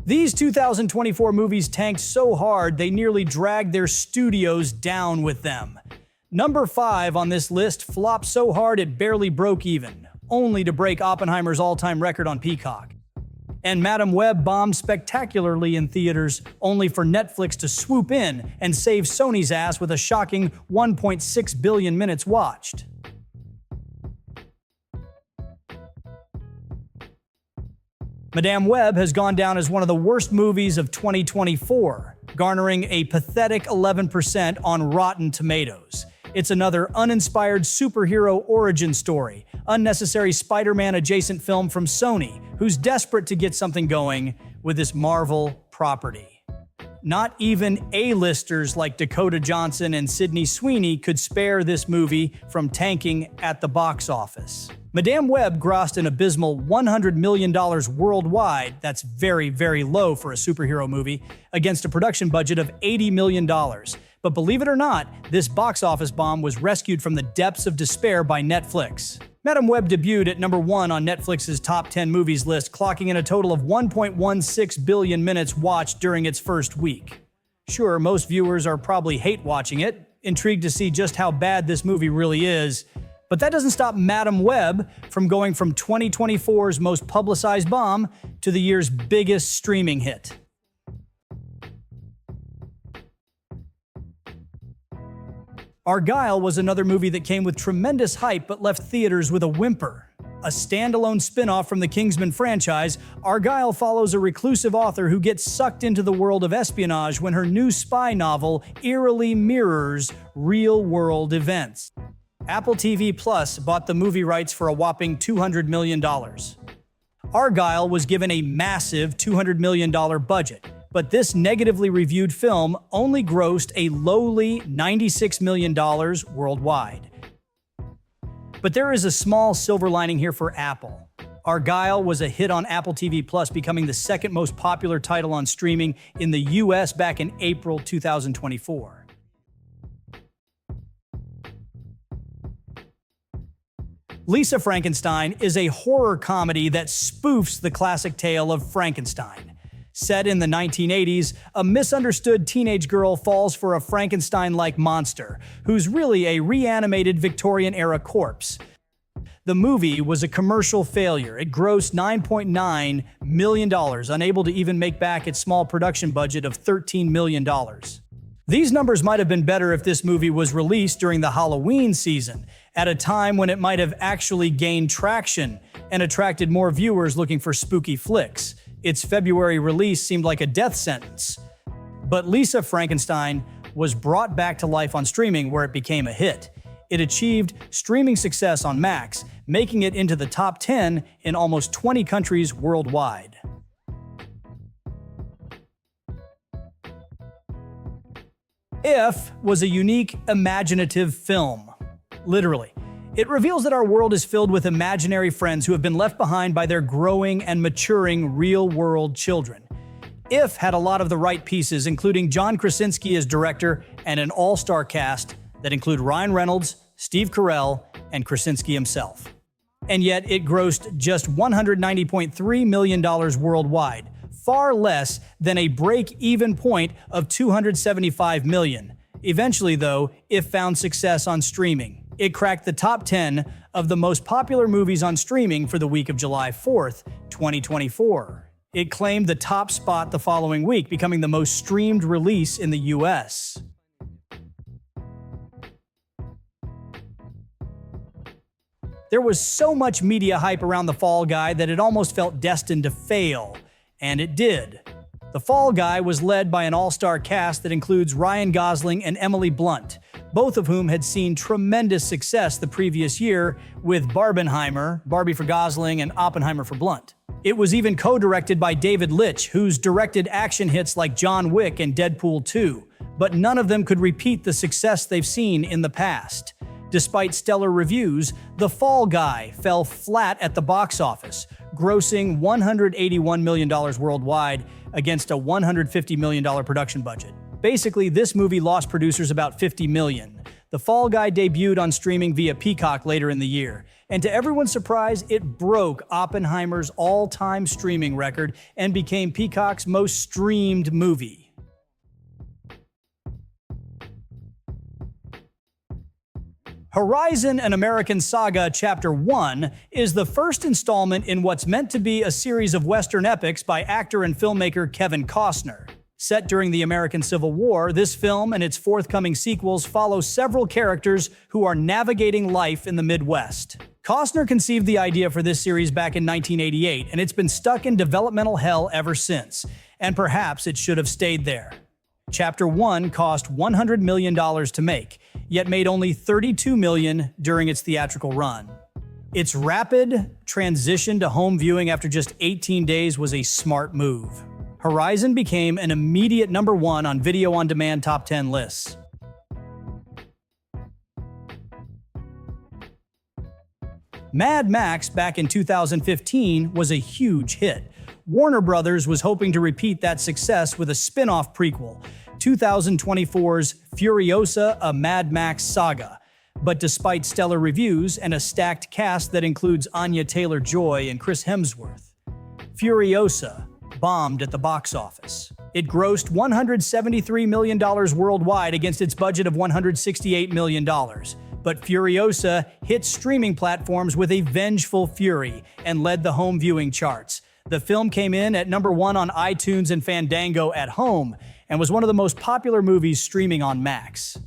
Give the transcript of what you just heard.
These 2024 movies tanked so hard they nearly dragged their studios down with them. Number 5 on this list flopped so hard it barely broke even, only to break Oppenheimer's all-time record on Peacock. And Madam Webb bombed spectacularly in theaters, only for Netflix to swoop in and save Sony's ass with a shocking 1.6 billion minutes watched. Madame Webb has gone down as one of the worst movies of 2024, garnering a pathetic 11% on Rotten Tomatoes. It's another uninspired superhero origin story, unnecessary Spider-Man adjacent film from Sony, who's desperate to get something going with this Marvel property. Not even A-listers like Dakota Johnson and Sydney Sweeney could spare this movie from tanking at the box office. Madame Webb grossed an abysmal $100 million worldwide, that's very, very low for a superhero movie, against a production budget of $80 million. But believe it or not, this box office bomb was rescued from the depths of despair by Netflix. Madame Webb debuted at number 1 on Netflix's top 10 movies list, clocking in a total of 1.16 billion minutes watched during its first week. Sure, most viewers are probably hate watching it, intrigued to see just how bad this movie really is, but that doesn't stop Madame Webb from going from 2024's most publicized bomb to the year's biggest streaming hit. Argyle was another movie that came with tremendous hype but left theaters with a whimper. A standalone spin-off from the Kingsman franchise, Argyle follows a reclusive author who gets sucked into the world of espionage when her new spy novel eerily mirrors real-world events. Apple TV Plus bought the movie rights for a whopping $200 million. Argyle was given a massive $200 million budget, but this negatively reviewed film only grossed a lowly $96 million worldwide. But there is a small silver lining here for Apple. Argyle was a hit on Apple TV Plus, becoming the second most popular title on streaming in the US back in April 2024. Lisa Frankenstein is a horror comedy that spoofs the classic tale of Frankenstein. Set in the 1980s, a misunderstood teenage girl falls for a Frankenstein-like monster, who's really a reanimated Victorian-era corpse. The movie was a commercial failure. It grossed $9.9 million, unable to even make back its small production budget of $13 million. These numbers might have been better if this movie was released during the Halloween season, at a time when it might have actually gained traction and attracted more viewers looking for spooky flicks. Its February release seemed like a death sentence. But Lisa Frankenstein was brought back to life on streaming, where it became a hit. It achieved streaming success on Max, making it into the top 10 in almost 20 countries worldwide. If was a unique, imaginative film. Literally. It reveals that our world is filled with imaginary friends who have been left behind by their growing and maturing real-world children. If had a lot of the right pieces, including John Krasinski as director and an all-star cast that include Ryan Reynolds, Steve Carell, and Krasinski himself. And yet it grossed just $190.3 million worldwide, far less than a break-even point of $275 million. Eventually, though, If found success on streaming. It cracked the top 10 of the most popular movies on streaming for the week of July 4th, 2024. It claimed the top spot the following week, becoming the most streamed release in the US. There was so much media hype around The Fall Guy that it almost felt destined to fail. And it did. The Fall Guy was led by an all-star cast that includes Ryan Gosling and Emily Blunt, both of whom had seen tremendous success the previous year with Barbenheimer, Barbie for Gosling, and Oppenheimer for Blunt. It was even co-directed by David Litch, who's directed action hits like John Wick and Deadpool 2, but none of them could repeat the success they've seen in the past. Despite stellar reviews, The Fall Guy fell flat at the box office, grossing $181 million worldwide against a $150 million production budget. Basically, this movie lost producers about $50 million. The Fall Guy debuted on streaming via Peacock later in the year. And to everyone's surprise, it broke Oppenheimer's all-time streaming record and became Peacock's most streamed movie. Horizon: An American Saga Chapter 1 is the first installment in what's meant to be a series of Western epics by actor and filmmaker Kevin Costner. Set during the American Civil War, this film and its forthcoming sequels follow several characters who are navigating life in the Midwest. Costner conceived the idea for this series back in 1988, and it's been stuck in developmental hell ever since, and perhaps it should have stayed there. Chapter 1 cost $100 million to make, yet made only $32 million during its theatrical run. Its rapid transition to home viewing after just 18 days was a smart move. Horizon became an immediate #1 on video-on-demand top 10 lists. Mad Max back in 2015 was a huge hit. Warner Brothers was hoping to repeat that success with a spin-off prequel, 2024's Furiosa: A Mad Max Saga. But despite stellar reviews and a stacked cast that includes Anya Taylor-Joy and Chris Hemsworth, Furiosa bombed at the box office. It grossed $173 million worldwide against its budget of $168 million. But Furiosa hit streaming platforms with a vengeful fury and led the home viewing charts. The film came in at #1 on iTunes and Fandango at home and was one of the most popular movies streaming on Max.